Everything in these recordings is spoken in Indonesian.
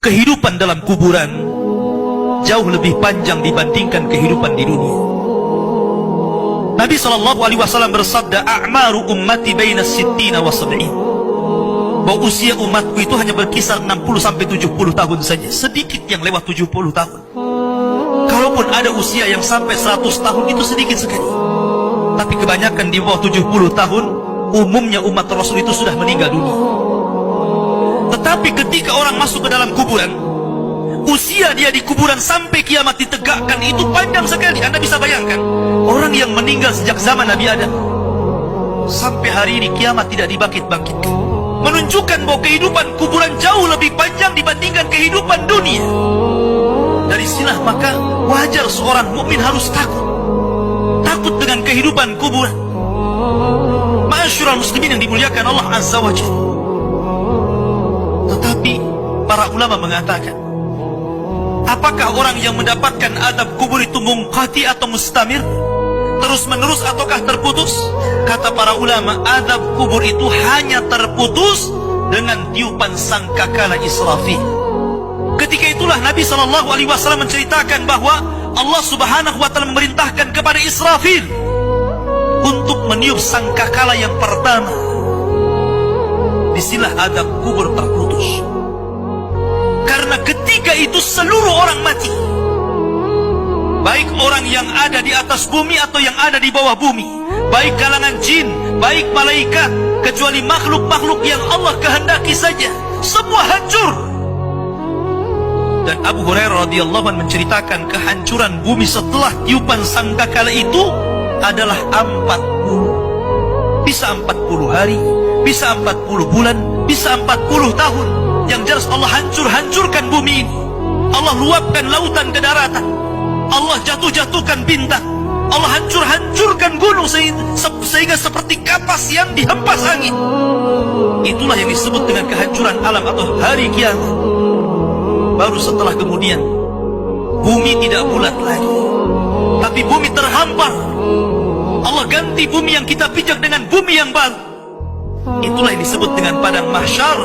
kehidupan dalam kuburan jauh lebih panjang dibandingkan kehidupan di dunia. Nabi SAW bersabda, "A'maru ummati baina sittina wa sab'in." Bahwa usia umatku itu hanya berkisar 60 sampai 70 tahun saja. Sedikit yang lewat 70 tahun. Kalaupun ada usia yang sampai 100 tahun itu sedikit sekali. Tapi kebanyakan di bawah 70 tahun, umumnya umat Rasul itu sudah meninggal dunia. Tetapi ketika orang masuk ke dalam kuburan, usia dia di kuburan sampai kiamat ditegakkan itu panjang sekali. Anda bisa bayangkan, orang yang meninggal sejak zaman Nabi Adam sampai hari ini kiamat tidak dibangkit-bangkitkan, menunjukkan bahwa kehidupan kuburan jauh lebih panjang dibandingkan kehidupan dunia. Dari sinilah maka wajar seorang mukmin harus takut dengan kehidupan kuburan. Ma'asyiral muslimin yang dimuliakan Allah Azza wa Jalla. Tetapi para ulama mengatakan, apakah orang yang mendapatkan adab kubur itu munqati atau mustamir, terus menerus ataukah terputus? Kata para ulama, adab kubur itu hanya terputus dengan tiupan sangkakala Israfil. Ketika itulah Nabi SAW menceritakan bahwa Allah Subhanahu wa Ta'ala memerintahkan kepada Israfil untuk meniup sangkakala yang pertama. Disinilah adab kubur terputus. Karena ketika itu seluruh orang mati, baik orang yang ada di atas bumi atau yang ada di bawah bumi, baik kalangan jin, baik malaikat, kecuali makhluk-makhluk yang Allah kehendaki saja, semua hancur. Dan Abu Hurairah radhiyallahu anhu menceritakan kehancuran bumi setelah tiupan sangkakala itu adalah 40. Bisa 40 hari, bisa 40 bulan, bisa 40 tahun. Yang jelas Allah hancurkan bumi ini. Allah luapkan lautan ke daratan. Allah jatuhkan bintang. Allah hancurkan gunung sehingga seperti kapas yang dihempas angin. Itulah yang disebut dengan kehancuran alam atau hari kiamat. Baru setelah kemudian bumi tidak bulat lagi, tapi bumi terhampar. Allah ganti bumi yang kita pijak dengan bumi yang baru. Itulah yang disebut dengan padang mahsyar.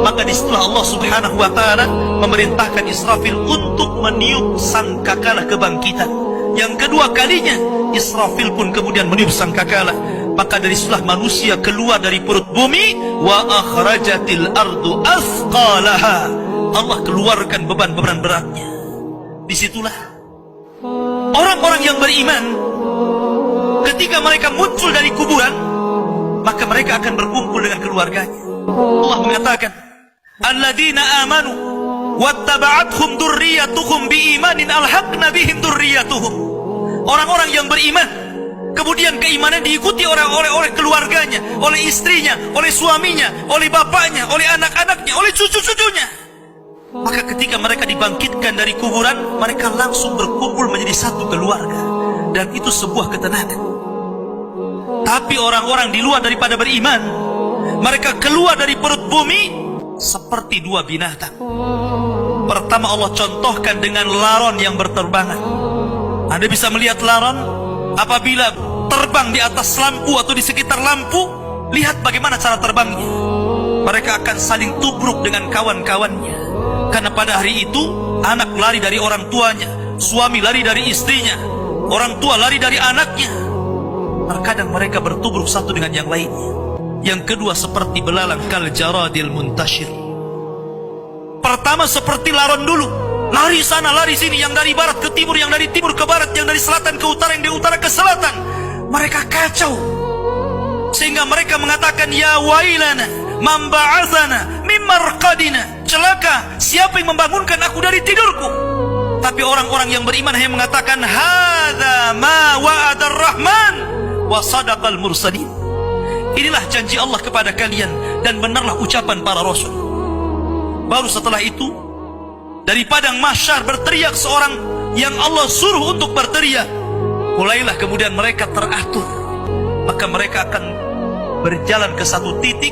Maka disitulah Allah Subhanahu wa Ta'ala memerintahkan Israfil untuk meniup sangkakala kebangkitan. Yang kedua kalinya Israfil pun kemudian meniup sangkakala. Maka dari situlah manusia keluar dari perut bumi. Wa akhrajatil ardu athqalaha. Allah keluarkan beban-beban beratnya. Disitulah orang-orang yang beriman, ketika mereka muncul dari kuburan, maka mereka akan berkumpul dengan keluarganya. Allah mengatakan, alladzina amanu wattaba'athum dzurriyyatuhum biimanin alhaqna bihim dzurriyyatuhum. Orang-orang yang beriman, kemudian keimanan diikuti oleh keluarganya, oleh istrinya, oleh suaminya, oleh bapaknya, oleh anak-anaknya, oleh cucu-cucunya. Maka ketika mereka dibangkitkan dari kuburan, mereka langsung berkumpul menjadi satu keluarga. Dan itu sebuah ketenangan. Tapi orang-orang di luar daripada beriman, mereka keluar dari perut bumi seperti dua binatang. Pertama Allah contohkan dengan laron yang berterbangan. Anda bisa melihat laron apabila terbang di atas lampu atau di sekitar lampu. Lihat bagaimana cara terbangnya. Mereka akan saling tubruk dengan kawan-kawannya. Karena pada hari itu anak lari dari orang tuanya, suami lari dari istrinya, orang tua lari dari anaknya. Terkadang mereka bertubruk satu dengan yang lainnya. Yang kedua seperti belalang kal jaradil muntashir. Pertama seperti laron dulu, lari sana lari sini, yang dari barat ke timur, yang dari timur ke barat, yang dari selatan ke utara, yang dari utara ke selatan. Mereka kacau sehingga mereka mengatakan, ya wailana man ba'atsana min marqadina. Celaka, siapa yang membangunkan aku dari tidurku? Tapi orang-orang yang beriman hanya mengatakan, hadza ma wa'adar rahman wa sadaqal mursalin. Inilah janji Allah kepada kalian dan benarlah ucapan para rasul. Baru setelah itu dari padang mahsyar berteriak seorang yang Allah suruh untuk berteriak. Mulailah kemudian mereka teratur. Maka mereka akan berjalan ke satu titik.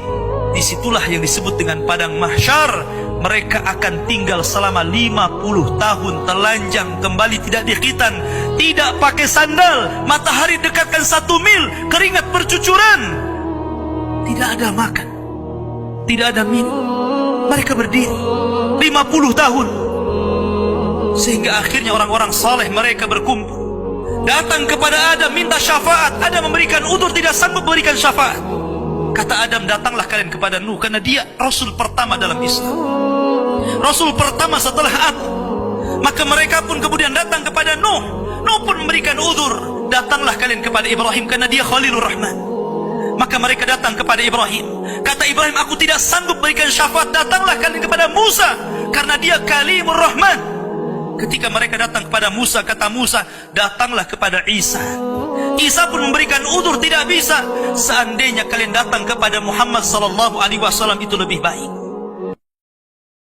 Disitulah yang disebut dengan padang mahsyar. Mereka akan tinggal selama 50 tahun telanjang, kembali tidak dikhitan, tidak pakai sandal, matahari dekatkan 1 mil, keringat bercucuran, tidak ada makan, tidak ada minum. Mereka berdiri 50 tahun. Sehingga akhirnya orang-orang saleh mereka berkumpul, datang kepada Adam minta syafaat. Adam memberikan udzur, tidak sanggup memberikan syafaat. Kata Adam, datanglah kalian kepada Nuh, karena dia Rasul pertama dalam Islam, Rasul pertama setelah aku. Maka mereka pun kemudian datang kepada Nuh. Nuh pun memberikan udzur, datanglah kalian kepada Ibrahim, karena dia Khalilur Rahman. Maka mereka datang kepada Ibrahim. Kata Ibrahim, aku tidak sanggup berikan syafaat, datanglah kalian kepada Musa, karena dia Kalimur Rahman. Ketika mereka datang kepada Musa, kata Musa, datanglah kepada Isa. Isa pun memberikan udzur, tidak bisa. Seandainya kalian datang kepada Muhammad sallallahu alaihi wasallam itu lebih baik.